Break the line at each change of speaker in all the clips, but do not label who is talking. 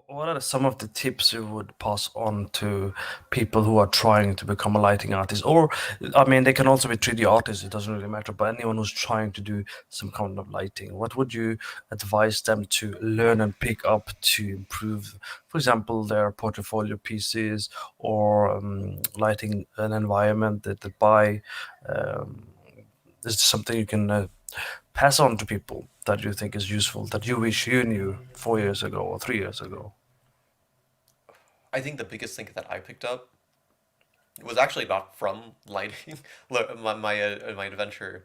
What are some of the tips you would pass on to people who are trying to become a lighting artist? Or, I mean, they can also be 3D artists, it doesn't really matter, but anyone who's trying to do some kind of lighting, what would you advise them to learn and pick up to improve, for example, their portfolio pieces or lighting an environment that they buy? Um, is this something you can pass on to people that you think is useful, that you wish you knew 4 years ago or 3 years ago?
I think the biggest thing that I picked up was actually not from lighting, my adventure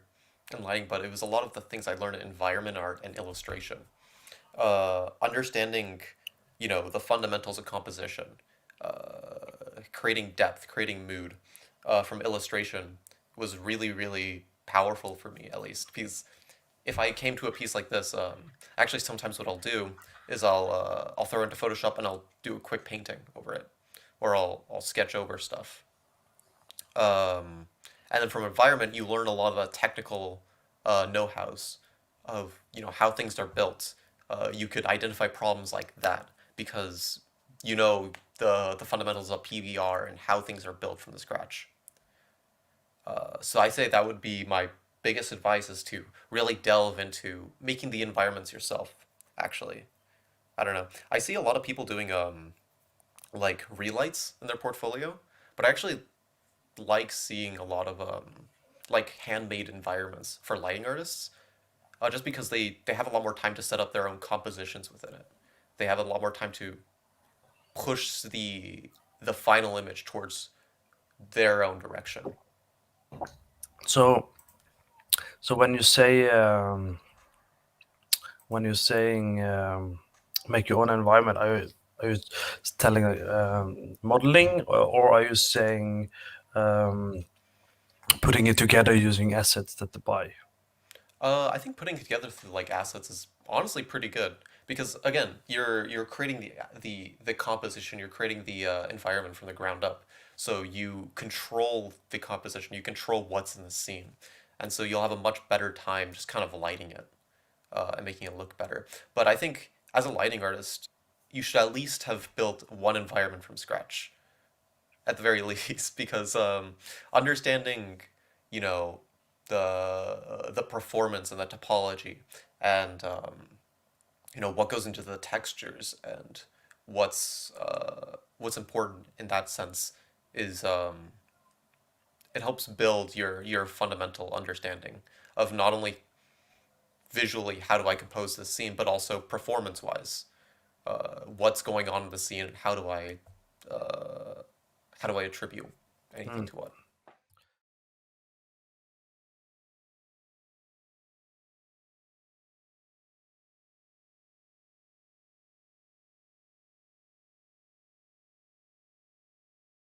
in lighting, but it was a lot of the things I learned in environment art and illustration. Understanding, the fundamentals of composition, creating depth, creating mood, from illustration was really, really powerful for me, at least, because if I came to a piece like this, actually sometimes what I'll do is I'll throw it into Photoshop and I'll do a quick painting over it, or I'll sketch over stuff. Um, and then from environment, you learn a lot of the technical know-hows of how things are built. You could identify problems like that because you know the fundamentals of PBR and how things are built from the scratch. So I say that would be my biggest advice is to really delve into making the environments yourself, actually. I don't know. I see a lot of people doing like relights in their portfolio, but I actually like seeing a lot of like handmade environments for lighting artists, just because they have a lot more time to set up their own compositions within it. They have a lot more time to push the final image towards their own direction.
So, so when you say when you're saying make your own environment, are you telling modeling, or are you saying um, putting it together using assets that they buy?
I think putting it together through like assets is honestly pretty good because again, you're creating the composition, you're creating the environment from the ground up. So you control the composition, you control what's in the scene, and so you'll have a much better time just kind of lighting it and making it look better. But I think as a lighting artist, you should at least have built one environment from scratch at the very least, because understanding, you know, the performance and the topology, and what goes into the textures and what's important in that sense is it helps build your fundamental understanding of not only visually how do I compose this scene, but also performance wise, what's going on in the scene and uh, how do I attribute anything
Hmm.
to what.